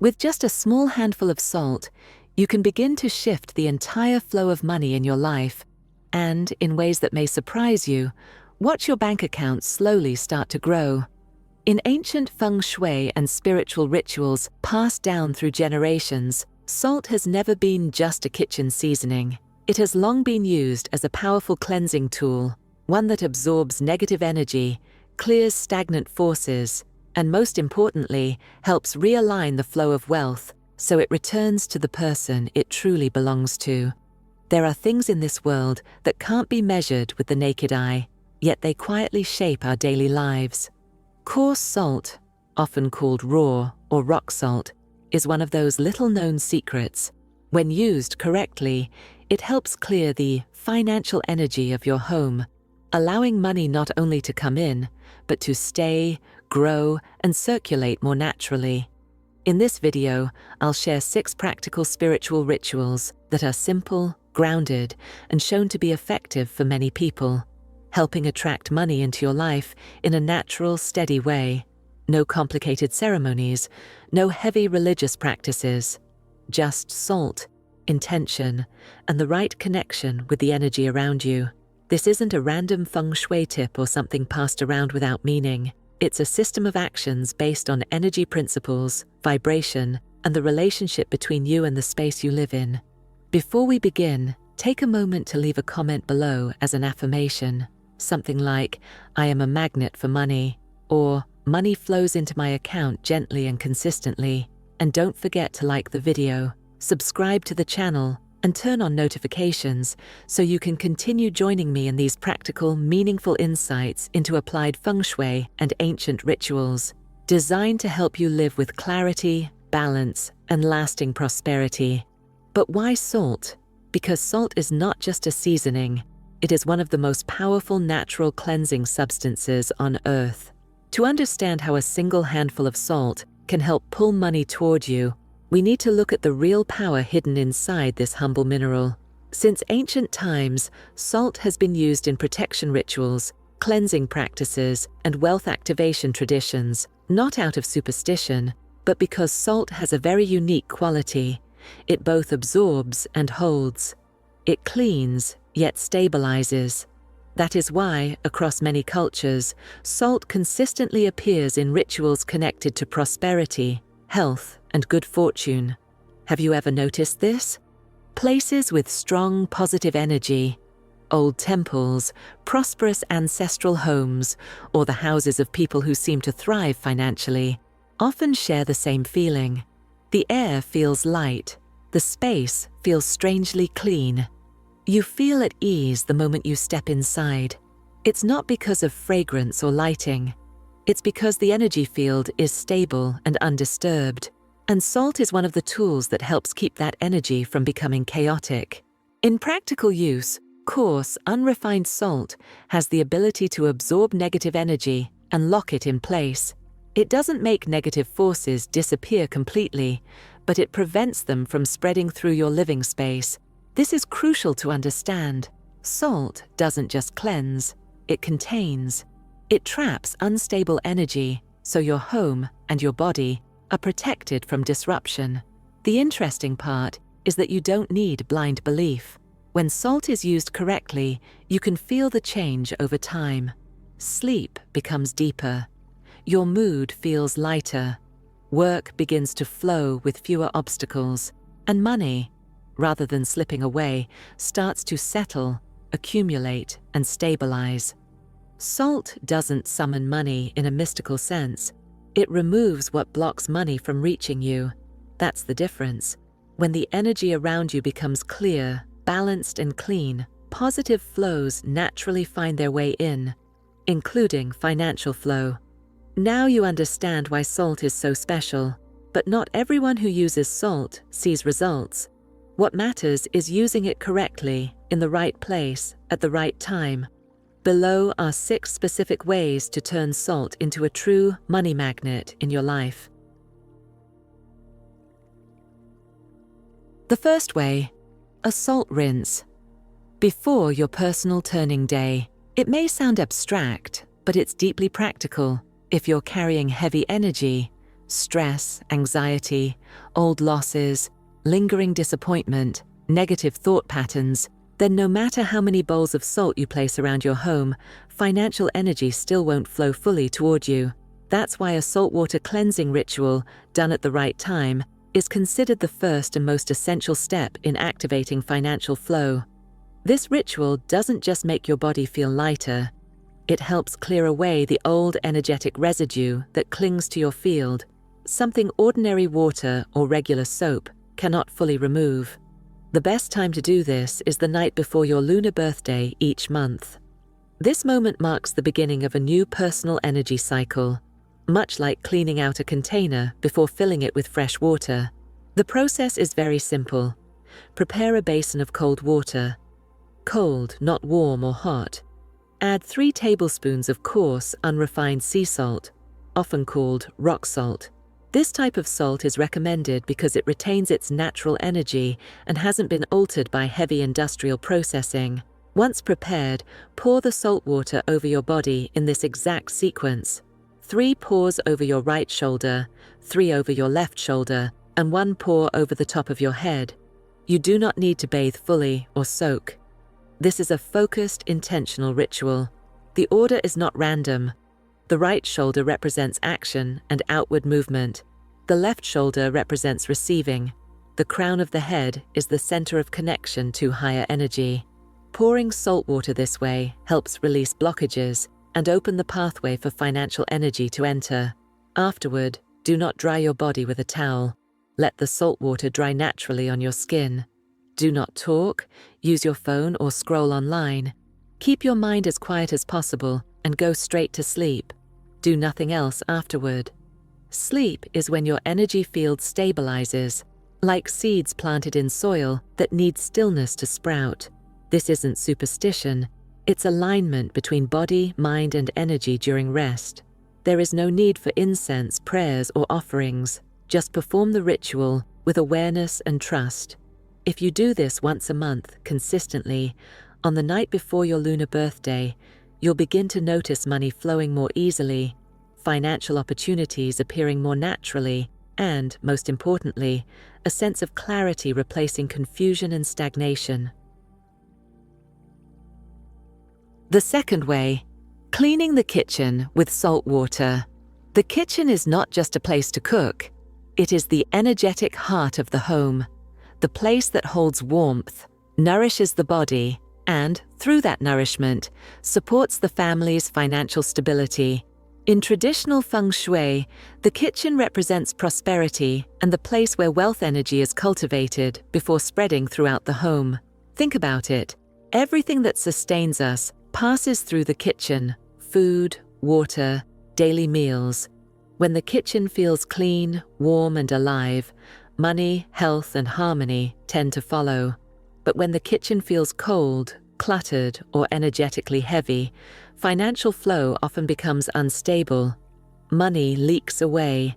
With just a small handful of salt, you can begin to shift the entire flow of money in your life, and, in ways that may surprise you, watch your bank account slowly start to grow. In ancient Feng Shui and spiritual rituals passed down through generations, salt has never been just a kitchen seasoning. It has long been used as a powerful cleansing tool, one that absorbs negative energy, clears stagnant forces, and most importantly, helps realign the flow of wealth so it returns to the person it truly belongs to. There are things in this world that can't be measured with the naked eye, yet they quietly shape our daily lives. Coarse salt, often called raw or rock salt, is one of those little-known secrets. When used correctly, it helps clear the financial energy of your home, allowing money not only to come in, but to stay, grow, and circulate more naturally. In this video, I'll share 6 practical spiritual rituals that are simple, grounded, and shown to be effective for many people, helping attract money into your life in a natural, steady way. No complicated ceremonies, no heavy religious practices, just salt, intention, and the right connection with the energy around you. This isn't a random Feng Shui tip or something passed around without meaning. It's a system of actions based on energy principles, vibration, and the relationship between you and the space you live in. Before we begin, take a moment to leave a comment below as an affirmation. Something like, "I am a magnet for money," or "Money flows into my account gently and consistently." And don't forget to like the video, subscribe to the channel, and turn on notifications so you can continue joining me in these practical, meaningful insights into applied Feng Shui and ancient rituals, designed to help you live with clarity, balance, and lasting prosperity. But why salt? Because salt is not just a seasoning. It is one of the most powerful natural cleansing substances on Earth. To understand how a single handful of salt can help pull money toward you, we need to look at the real power hidden inside this humble mineral. Since ancient times, salt has been used in protection rituals, cleansing practices, and wealth activation traditions, not out of superstition, but because salt has a very unique quality. It both absorbs and holds. It cleans, yet stabilizes. That is why, across many cultures, salt consistently appears in rituals connected to prosperity, health, and good fortune. Have you ever noticed this? Places with strong positive energy, old temples, prosperous ancestral homes, or the houses of people who seem to thrive financially, often share the same feeling. The air feels light, the space feels strangely clean. You feel at ease the moment you step inside. It's not because of fragrance or lighting. It's because the energy field is stable and undisturbed. And salt is one of the tools that helps keep that energy from becoming chaotic. In practical use, coarse, unrefined salt has the ability to absorb negative energy and lock it in place. It doesn't make negative forces disappear completely, but it prevents them from spreading through your living space. This is crucial to understand. Salt doesn't just cleanse, it contains. It traps unstable energy, so your home and your body are protected from disruption. The interesting part is that you don't need blind belief. When salt is used correctly, you can feel the change over time. Sleep becomes deeper. Your mood feels lighter. Work begins to flow with fewer obstacles. And money, rather than slipping away, starts to settle, accumulate, and stabilize. Salt doesn't summon money in a mystical sense. It removes what blocks money from reaching you. That's the difference. When the energy around you becomes clear, balanced, and clean, positive flows naturally find their way in, including financial flow. Now you understand why salt is so special, but not everyone who uses salt sees results. What matters is using it correctly, in the right place, at the right time. Below are 6 specific ways to turn salt into a true money magnet in your life. The first way, a salt rinse. Before your personal turning day. It may sound abstract, but it's deeply practical. If you're carrying heavy energy, stress, anxiety, old losses, lingering disappointment, negative thought patterns, then no matter how many bowls of salt you place around your home, financial energy still won't flow fully toward you. That's why a saltwater cleansing ritual, done at the right time, is considered the first and most essential step in activating financial flow. This ritual doesn't just make your body feel lighter, it helps clear away the old energetic residue that clings to your field, something ordinary water or regular soap cannot fully remove. The best time to do this is the night before your lunar birthday each month. This moment marks the beginning of a new personal energy cycle, much like cleaning out a container before filling it with fresh water. The process is very simple. Prepare a basin of cold water. Cold, not warm or hot. Add 3 tablespoons of coarse, unrefined sea salt, often called rock salt. This type of salt is recommended because it retains its natural energy and hasn't been altered by heavy industrial processing. Once prepared, pour the salt water over your body in this exact sequence. 3 pours over your right shoulder, 3 over your left shoulder, and 1 pour over the top of your head. You do not need to bathe fully or soak. This is a focused, intentional ritual. The order is not random. The right shoulder represents action and outward movement. The left shoulder represents receiving. The crown of the head is the center of connection to higher energy. Pouring salt water this way helps release blockages and open the pathway for financial energy to enter. Afterward, do not dry your body with a towel. Let the salt water dry naturally on your skin. Do not talk, use your phone or scroll online. Keep your mind as quiet as possible and go straight to sleep. Do nothing else afterward. Sleep is when your energy field stabilizes, like seeds planted in soil that need stillness to sprout. This isn't superstition, it's alignment between body, mind, and energy during rest. There is no need for incense, prayers, or offerings. Just perform the ritual with awareness and trust. If you do this once a month, consistently, on the night before your lunar birthday, you'll begin to notice money flowing more easily, financial opportunities appearing more naturally, and, most importantly, a sense of clarity replacing confusion and stagnation. The second way, cleaning the kitchen with salt water. The kitchen is not just a place to cook. It is the energetic heart of the home, the place that holds warmth, nourishes the body, and, through that nourishment, supports the family's financial stability. In traditional Feng Shui, the kitchen represents prosperity and the place where wealth energy is cultivated before spreading throughout the home. Think about it. Everything that sustains us passes through the kitchen: food, water, daily meals. When the kitchen feels clean, warm, and alive, money, health, and harmony tend to follow. But when the kitchen feels cold, cluttered, or energetically heavy, financial flow often becomes unstable. Money leaks away.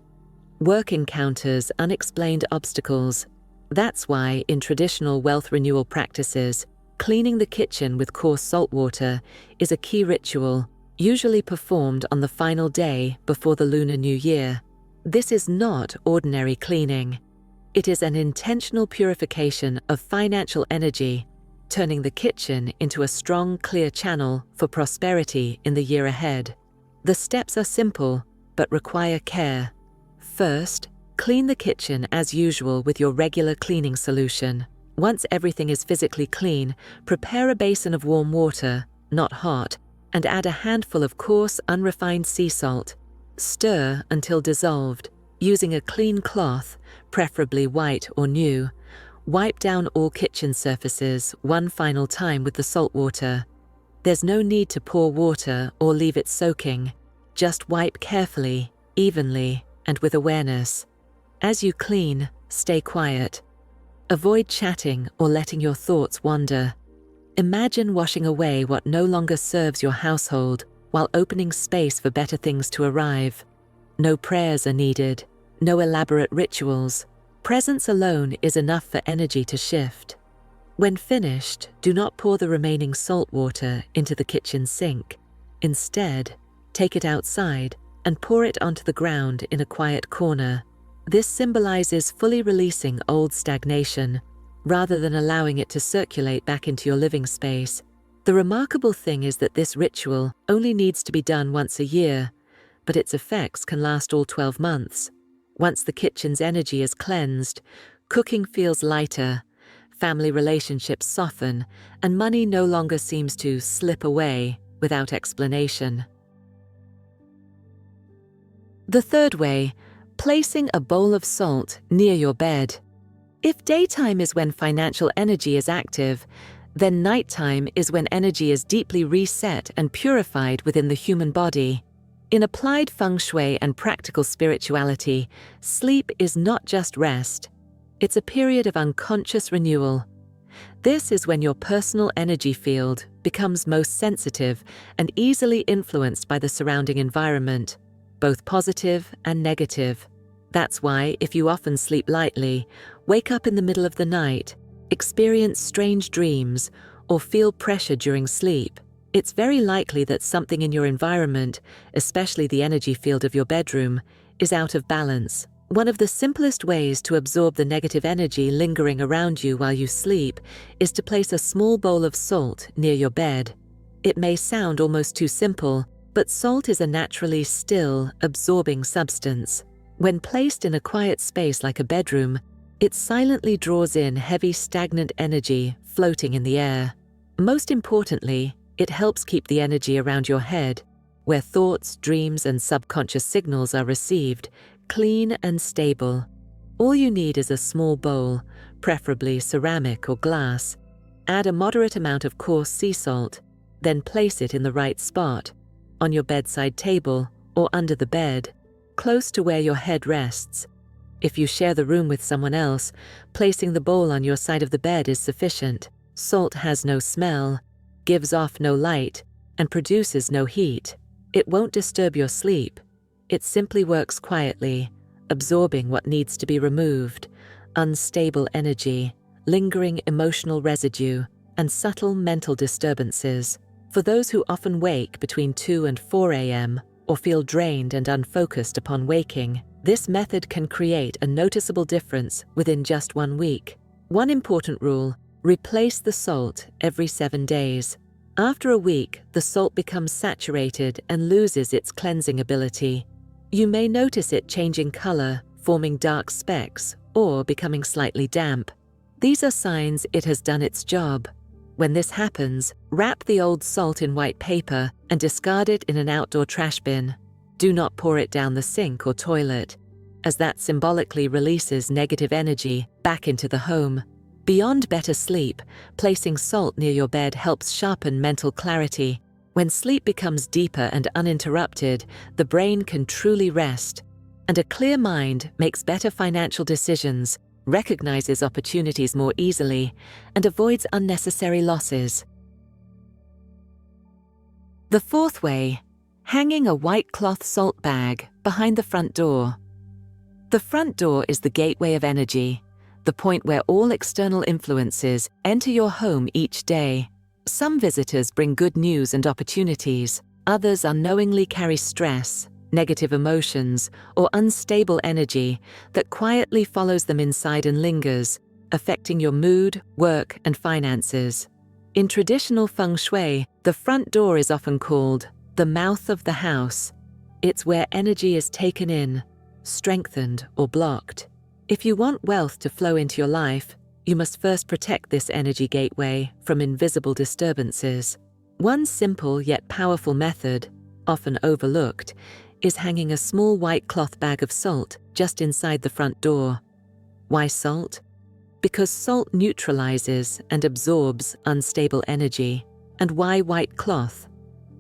Work encounters unexplained obstacles. That's why, in traditional wealth renewal practices, cleaning the kitchen with coarse salt water is a key ritual, usually performed on the final day before the Lunar New Year. This is not ordinary cleaning. It is an intentional purification of financial energy, turning the kitchen into a strong, clear channel for prosperity in the year ahead. The steps are simple, but require care. First, clean the kitchen as usual with your regular cleaning solution. Once everything is physically clean, prepare a basin of warm water, not hot, and add a handful of coarse, unrefined sea salt. Stir until dissolved. Using a clean cloth, preferably white or new, wipe down all kitchen surfaces one final time with the salt water. There's no need to pour water or leave it soaking. Just wipe carefully, evenly, and with awareness. As you clean, stay quiet. Avoid chatting or letting your thoughts wander. Imagine washing away what no longer serves your household while opening space for better things to arrive. No prayers are needed, no elaborate rituals. Presence alone is enough for energy to shift. When finished, do not pour the remaining salt water into the kitchen sink. Instead, take it outside and pour it onto the ground in a quiet corner. This symbolizes fully releasing old stagnation, rather than allowing it to circulate back into your living space. The remarkable thing is that this ritual only needs to be done once a year, but its effects can last all 12 months. Once the kitchen's energy is cleansed, cooking feels lighter, family relationships soften, and money no longer seems to slip away without explanation. The third way, placing a bowl of salt near your bed. If daytime is when financial energy is active, then nighttime is when energy is deeply reset and purified within the human body. In applied Feng Shui and practical spirituality, sleep is not just rest. It's a period of unconscious renewal. This is when your personal energy field becomes most sensitive and easily influenced by the surrounding environment, both positive and negative. That's why, if you often sleep lightly, wake up in the middle of the night, experience strange dreams, or feel pressure during sleep, it's very likely that something in your environment, especially the energy field of your bedroom, is out of balance. One of the simplest ways to absorb the negative energy lingering around you while you sleep is to place a small bowl of salt near your bed. It may sound almost too simple, but salt is a naturally still, absorbing substance. When placed in a quiet space like a bedroom, it silently draws in heavy stagnant energy floating in the air. Most importantly, it helps keep the energy around your head, where thoughts, dreams, and subconscious signals are received, clean and stable. All you need is a small bowl, preferably ceramic or glass. Add a moderate amount of coarse sea salt, then place it in the right spot, on your bedside table or under the bed, close to where your head rests. If you share the room with someone else, placing the bowl on your side of the bed is sufficient. Salt has no smell, gives off no light, and produces no heat. It won't disturb your sleep. It simply works quietly, absorbing what needs to be removed: unstable energy, lingering emotional residue, and subtle mental disturbances. For those who often wake between 2 and 4 a.m. or feel drained and unfocused upon waking, this method can create a noticeable difference within just 1 week. One important rule: replace the salt every 7 days. After a week, the salt becomes saturated and loses its cleansing ability. You may notice it changing color, forming dark specks, or becoming slightly damp. These are signs it has done its job. When this happens, wrap the old salt in white paper and discard it in an outdoor trash bin. Do not pour it down the sink or toilet, as that symbolically releases negative energy back into the home. Beyond better sleep, placing salt near your bed helps sharpen mental clarity. When sleep becomes deeper and uninterrupted, the brain can truly rest, and a clear mind makes better financial decisions, recognizes opportunities more easily, and avoids unnecessary losses. The fourth way, hanging a white cloth salt bag behind the front door. The front door is the gateway of energy, the point where all external influences enter your home each day. Some visitors bring good news and opportunities. Others unknowingly carry stress, negative emotions, or unstable energy that quietly follows them inside and lingers, affecting your mood, work, and finances. In traditional Feng Shui, the front door is often called the mouth of the house. It's where energy is taken in, strengthened, or blocked. If you want wealth to flow into your life, you must first protect this energy gateway from invisible disturbances. One simple yet powerful method, often overlooked, is hanging a small white cloth bag of salt just inside the front door. Why salt? Because salt neutralizes and absorbs unstable energy. And why white cloth?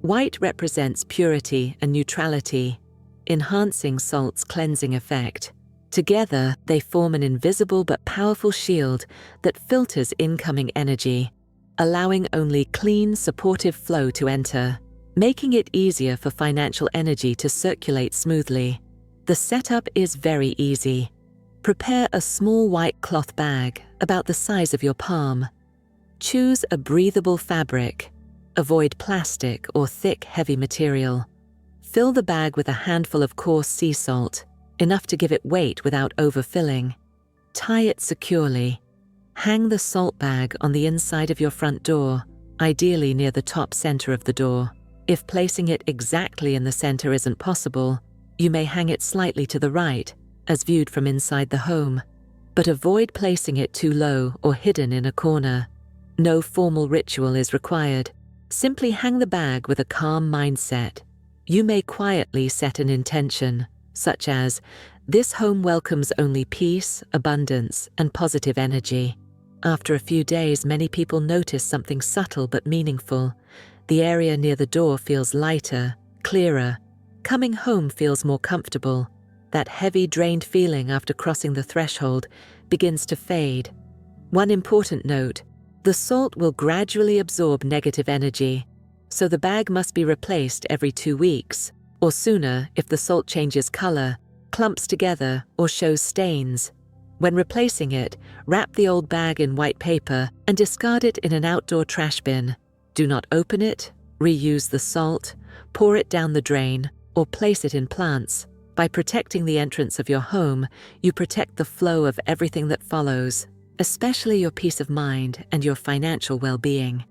White represents purity and neutrality, enhancing salt's cleansing effect. Together, they form an invisible but powerful shield that filters incoming energy, allowing only clean, supportive flow to enter, making it easier for financial energy to circulate smoothly. The setup is very easy. Prepare a small white cloth bag about the size of your palm. Choose a breathable fabric. Avoid plastic or thick, heavy material. Fill the bag with a handful of coarse sea salt, enough to give it weight without overfilling. Tie it securely. Hang the salt bag on the inside of your front door, ideally near the top center of the door. If placing it exactly in the center isn't possible, you may hang it slightly to the right, as viewed from inside the home. But avoid placing it too low or hidden in a corner. No formal ritual is required. Simply hang the bag with a calm mindset. You may quietly set an intention, such as, "This home welcomes only peace, abundance, and positive energy." After a few days, many people notice something subtle but meaningful. The area near the door feels lighter, clearer. Coming home feels more comfortable. That heavy, drained feeling after crossing the threshold begins to fade. One important note: the salt will gradually absorb negative energy, so the bag must be replaced every 2 weeks, or sooner if the salt changes color, clumps together, or shows stains. When replacing it, wrap the old bag in white paper and discard it in an outdoor trash bin. Do not open it, reuse the salt, pour it down the drain, or place it in plants. By protecting the entrance of your home, you protect the flow of everything that follows, especially your peace of mind and your financial well-being.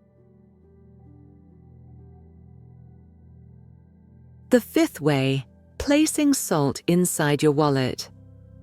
The 5th way, placing salt inside your wallet.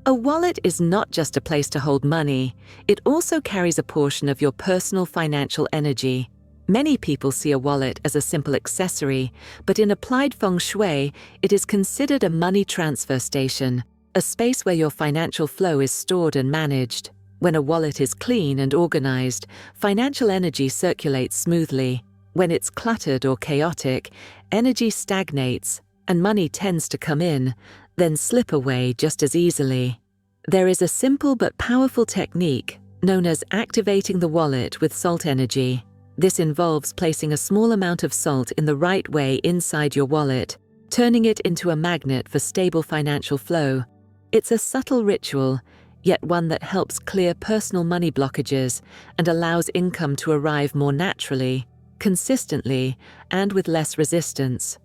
A wallet is not just a place to hold money, it also carries a portion of your personal financial energy. Many people see a wallet as a simple accessory, but in applied Feng Shui, it is considered a money transfer station, a space where your financial flow is stored and managed. When a wallet is clean and organized, financial energy circulates smoothly. When it's cluttered or chaotic, energy stagnates, and money tends to come in, then slip away just as easily. There is a simple but powerful technique known as activating the wallet with salt energy. This involves placing a small amount of salt in the right way inside your wallet, turning it into a magnet for stable financial flow. It's a subtle ritual, yet one that helps clear personal money blockages and allows income to arrive more naturally, consistently, and with less resistance.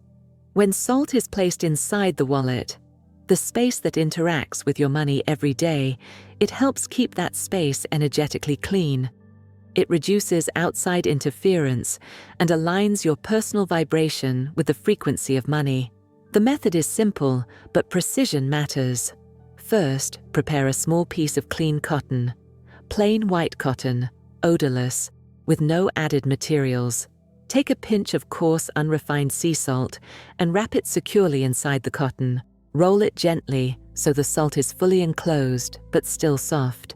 When salt is placed inside the wallet, the space that interacts with your money every day, it helps keep that space energetically clean. It reduces outside interference and aligns your personal vibration with the frequency of money. The method is simple, but precision matters. First, prepare a small piece of clean cotton, plain white cotton, odorless, with no added materials. Take a pinch of coarse, unrefined sea salt and wrap it securely inside the cotton. Roll it gently so the salt is fully enclosed but still soft.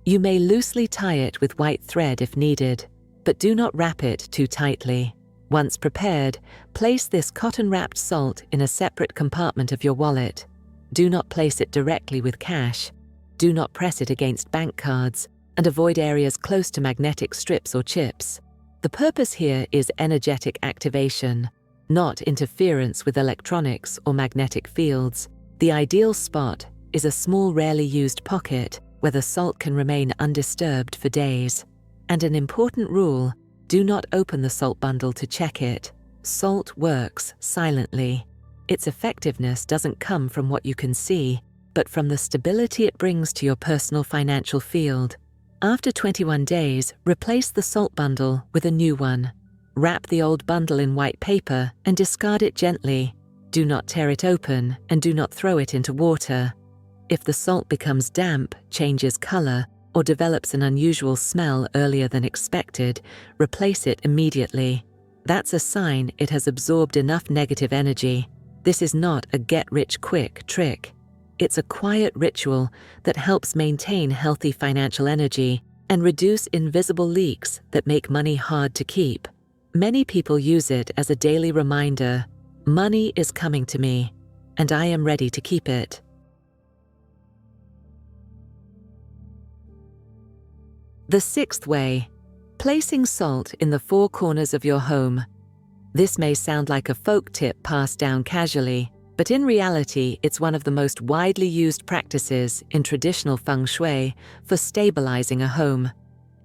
You may loosely tie it with white thread if needed, but do not wrap it too tightly. Once prepared, place this cotton-wrapped salt in a separate compartment of your wallet. Do not place it directly with cash. Do not press it against bank cards, and avoid areas close to magnetic strips or chips. The purpose here is energetic activation, not interference with electronics or magnetic fields. The ideal spot is a small, rarely used pocket where the salt can remain undisturbed for days. And an important rule: do not open the salt bundle to check it. Salt works silently. Its effectiveness doesn't come from what you can see, but from the stability it brings to your personal financial field. After 21 days, replace the salt bundle with a new one. Wrap the old bundle in white paper and discard it gently. Do not tear it open and do not throw it into water. If the salt becomes damp, changes color, or develops an unusual smell earlier than expected, replace it immediately. That's a sign it has absorbed enough negative energy. This is not a get-rich-quick trick. It's a quiet ritual that helps maintain healthy financial energy and reduce invisible leaks that make money hard to keep. Many people use it as a daily reminder: money is coming to me, and I am ready to keep it. The 6th way, placing salt in the 4 corners of your home. This may sound like a folk tip passed down casually, but in reality, it's one of the most widely used practices in traditional Feng Shui for stabilizing a home.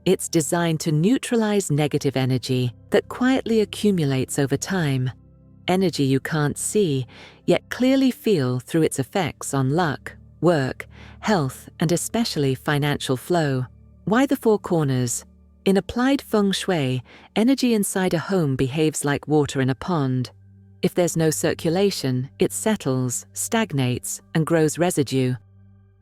It's designed to neutralize negative energy that quietly accumulates over time. energy you can't see, yet clearly feel through its effects on luck, work, health, and especially financial flow. Why the four corners? In applied Feng Shui, energy inside a home behaves like water in a pond. If there's no circulation, it settles, stagnates, and grows residue.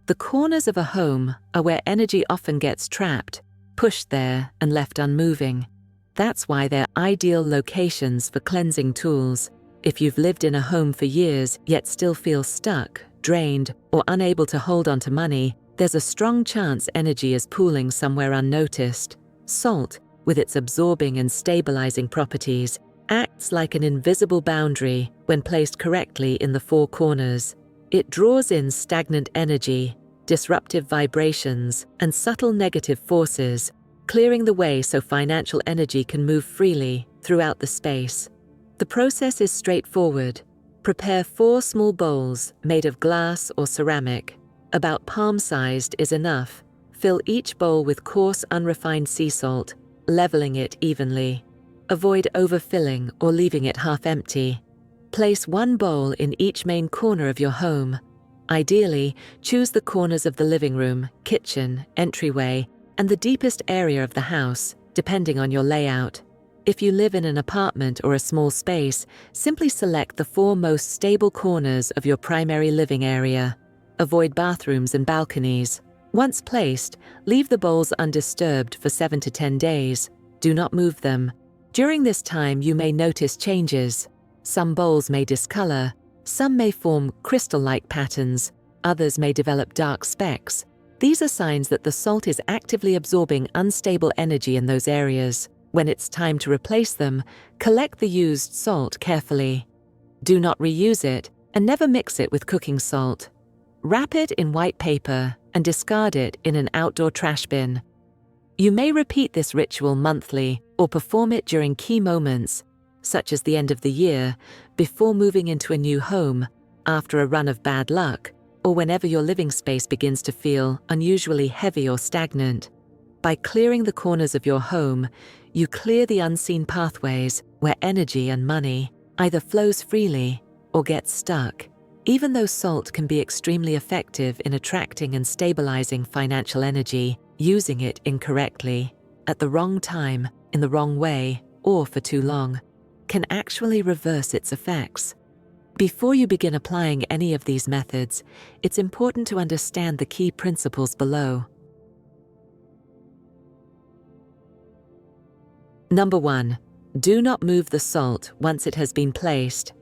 The corners of a home are where energy often gets trapped, pushed there, and left unmoving. That's why they're ideal locations for cleansing tools. If you've lived in a home for years yet still feel stuck, drained, or unable to hold on to money, there's a strong chance energy is pooling somewhere unnoticed. Salt, with its absorbing and stabilizing properties, acts like an invisible boundary when placed correctly in the four corners. It draws in stagnant energy, disruptive vibrations, and subtle negative forces, clearing the way so financial energy can move freely throughout the space. The process is straightforward. Prepare 4 small bowls made of glass or ceramic. About palm-sized is enough. Fill each bowl with coarse, unrefined sea salt, leveling it evenly. Avoid overfilling or leaving it half empty. Place 1 bowl in each main corner of your home. Ideally, choose the corners of the living room, kitchen, entryway, and the deepest area of the house, depending on your layout. If you live in an apartment or a small space, simply select the 4 most stable corners of your primary living area. Avoid bathrooms and balconies. Once placed, leave the bowls undisturbed for 7 to 10 days. Do not move them. During this time, you may notice changes. Some bowls may discolor, some may form crystal-like patterns, others may develop dark specks. These are signs that the salt is actively absorbing unstable energy in those areas. When it's time to replace them, collect the used salt carefully. Do not reuse it, and never mix it with cooking salt. Wrap it in white paper and discard it in an outdoor trash bin. You may repeat this ritual monthly or perform it during key moments, such as the end of the year, before moving into a new home, after a run of bad luck, or whenever your living space begins to feel unusually heavy or stagnant. By clearing the corners of your home, you clear the unseen pathways where energy and money either flows freely or gets stuck. Even though salt can be extremely effective in attracting and stabilizing financial energy, using it incorrectly, at the wrong time, in the wrong way, or for too long, can actually reverse its effects. Before you begin applying any of these methods, it's important to understand the key principles below. Number 1. Do not move the salt once it has been placed.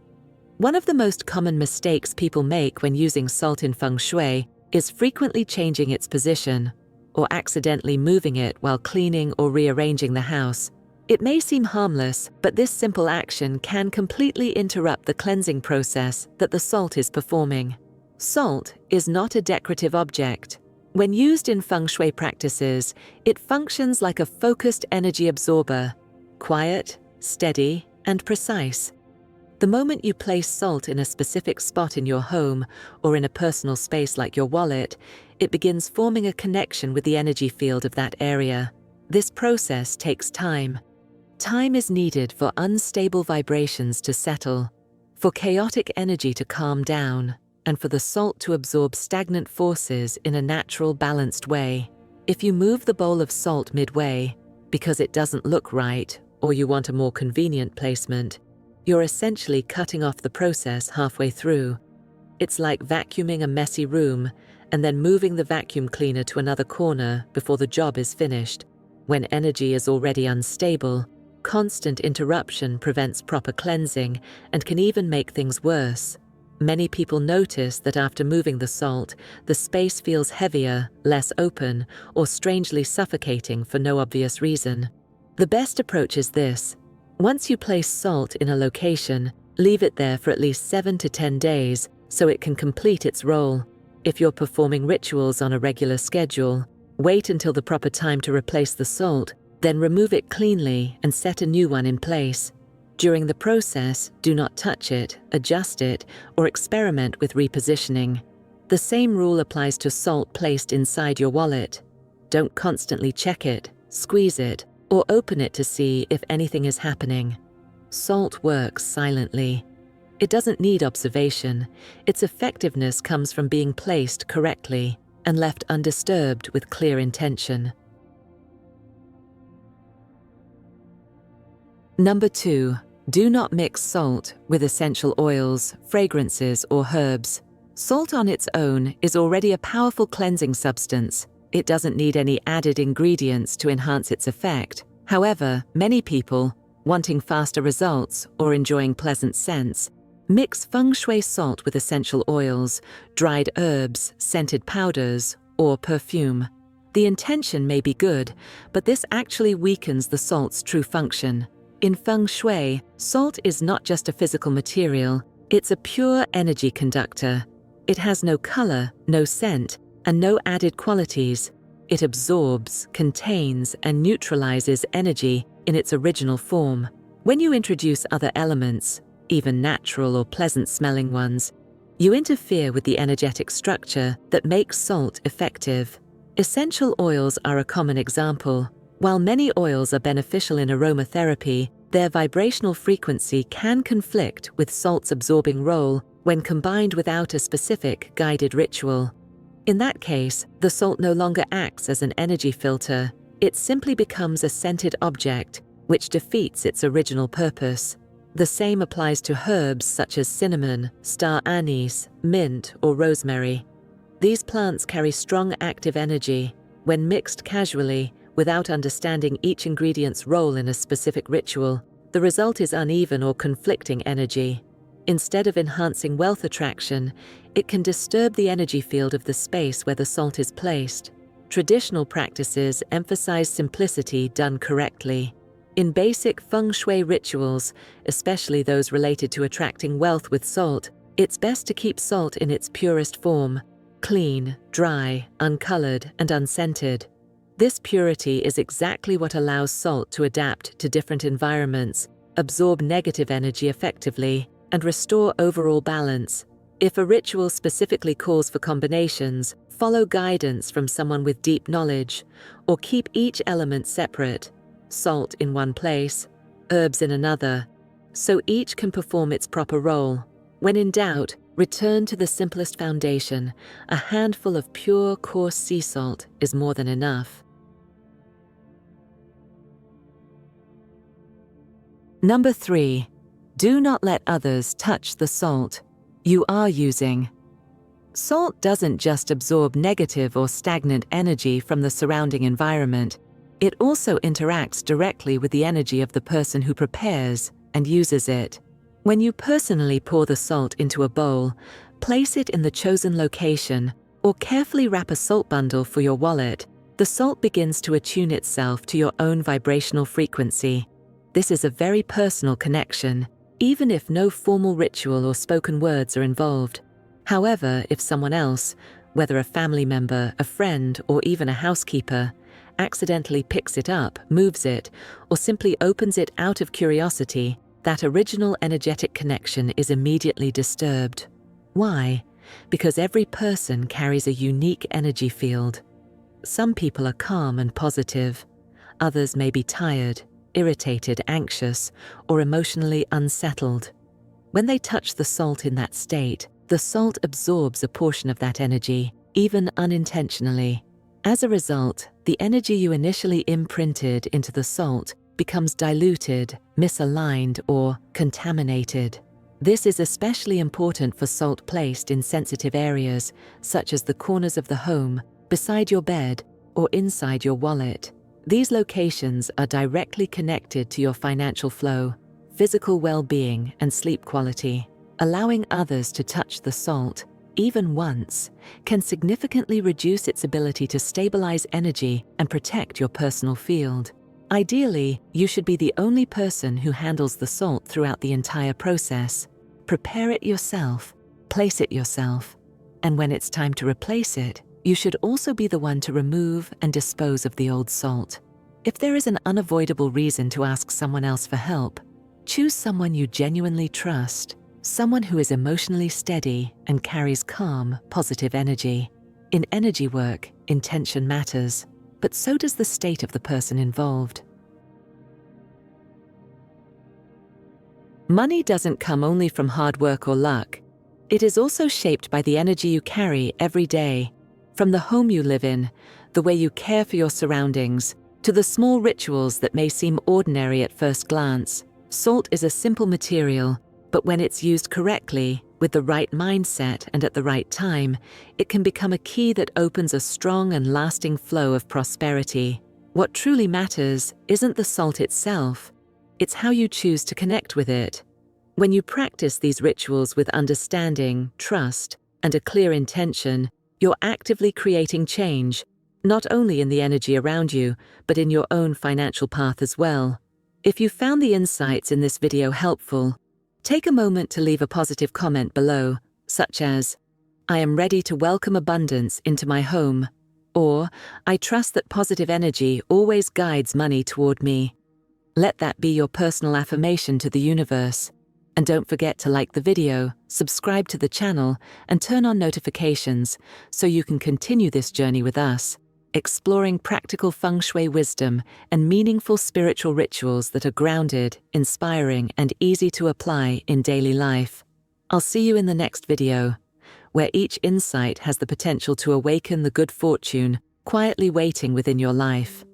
One of the most common mistakes people make when using salt in Feng Shui is frequently changing its position or accidentally moving it while cleaning or rearranging the house. It may seem harmless, but this simple action can completely interrupt the cleansing process that the salt is performing. Salt is not a decorative object. When used in Feng Shui practices, it functions like a focused energy absorber, quiet, steady, and precise. The moment you place salt in a specific spot in your home or in a personal space like your wallet, it begins forming a connection with the energy field of that area. This process takes time. Time is needed for unstable vibrations to settle, for chaotic energy to calm down, and for the salt to absorb stagnant forces in a natural, balanced way. If you move the bowl of salt midway, because it doesn't look right or you want a more convenient placement, you're essentially cutting off the process halfway through. It's like vacuuming a messy room and then moving the vacuum cleaner to another corner before the job is finished. When energy is already unstable, constant interruption prevents proper cleansing and can even make things worse. Many people notice that after moving the salt, the space feels heavier, less open, or strangely suffocating for no obvious reason. The best approach is this. Once you place salt in a location, leave it there for at least 7 to 10 days so it can complete its role. If you're performing rituals on a regular schedule, wait until the proper time to replace the salt, then remove it cleanly and set a new one in place. During the process, do not touch it, adjust it, or experiment with repositioning. The same rule applies to salt placed inside your wallet. Don't constantly check it, squeeze it, or open it to see if anything is happening. Salt works silently. It doesn't need observation. Its effectiveness comes from being placed correctly and left undisturbed with clear intention. Number 2. Do not mix salt with essential oils, fragrances, or herbs. Salt on its own is already a powerful cleansing substance. It doesn't need any added ingredients to enhance its effect. However, many people, wanting faster results or enjoying pleasant scents, mix Feng Shui salt with essential oils, dried herbs, scented powders, or perfume. The intention may be good, but this actually weakens the salt's true function. In Feng Shui, salt is not just a physical material, it's a pure energy conductor. It has no color, no scent, and no added qualities. It absorbs, contains, and neutralizes energy in its original form. When you introduce other elements, even natural or pleasant-smelling ones, you interfere with the energetic structure that makes salt effective. Essential oils are a common example. While many oils are beneficial in aromatherapy, their vibrational frequency can conflict with salt's absorbing role when combined without a specific guided ritual. In that case, the salt no longer acts as an energy filter. It simply becomes a scented object, which defeats its original purpose. The same applies to herbs such as cinnamon, star anise, mint, or rosemary. These plants carry strong active energy. When mixed casually, without understanding each ingredient's role in a specific ritual, the result is uneven or conflicting energy. Instead of enhancing wealth attraction, it can disturb the energy field of the space where the salt is placed. Traditional practices emphasize simplicity done correctly. In basic Feng Shui rituals, especially those related to attracting wealth with salt, it's best to keep salt in its purest form, clean, dry, uncolored, and unscented. This purity is exactly what allows salt to adapt to different environments, absorb negative energy effectively, and restore overall balance. If a ritual specifically calls for combinations, follow guidance from someone with deep knowledge, or keep each element separate, salt in one place, herbs in another, so each can perform its proper role. When in doubt, return to the simplest foundation. A handful of pure, coarse sea salt is more than enough. Number 3. Do not let others touch the salt you are using. Salt doesn't just absorb negative or stagnant energy from the surrounding environment, it also interacts directly with the energy of the person who prepares and uses it. When you personally pour the salt into a bowl, place it in the chosen location, or carefully wrap a salt bundle for your wallet, the salt begins to attune itself to your own vibrational frequency. This is a very personal connection, even if no formal ritual or spoken words are involved. However, if someone else, whether a family member, a friend, or even a housekeeper, accidentally picks it up, moves it, or simply opens it out of curiosity, that original energetic connection is immediately disturbed. Why? Because every person carries a unique energy field. Some people are calm and positive. Others may be tired, irritated, anxious, or emotionally unsettled. When they touch the salt in that state, the salt absorbs a portion of that energy, even unintentionally. As a result, the energy you initially imprinted into the salt becomes diluted, misaligned, or contaminated. This is especially important for salt placed in sensitive areas, such as the corners of the home, beside your bed, or inside your wallet. These locations are directly connected to your financial flow, physical well-being, and sleep quality. Allowing others to touch the salt, even once, can significantly reduce its ability to stabilize energy and protect your personal field. Ideally, you should be the only person who handles the salt throughout the entire process. Prepare it yourself, place it yourself, and when it's time to replace it, you should also be the one to remove and dispose of the old salt. If there is an unavoidable reason to ask someone else for help, choose someone you genuinely trust, someone who is emotionally steady and carries calm, positive energy. In energy work, intention matters, but so does the state of the person involved. Money doesn't come only from hard work or luck. It is also shaped by the energy you carry every day. From the home you live in, the way you care for your surroundings, to the small rituals that may seem ordinary at first glance, salt is a simple material, but when it's used correctly, with the right mindset and at the right time, it can become a key that opens a strong and lasting flow of prosperity. What truly matters isn't the salt itself, it's how you choose to connect with it. When you practice these rituals with understanding, trust, and a clear intention, you're actively creating change, not only in the energy around you, but in your own financial path as well. If you found the insights in this video helpful, take a moment to leave a positive comment below, such as, "I am ready to welcome abundance into my home," or "I trust that positive energy always guides money toward me." Let that be your personal affirmation to the universe. And don't forget to like the video, subscribe to the channel, and turn on notifications so you can continue this journey with us, exploring practical Feng Shui wisdom and meaningful spiritual rituals that are grounded, inspiring, and easy to apply in daily life. I'll see you in the next video, where each insight has the potential to awaken the good fortune quietly waiting within your life.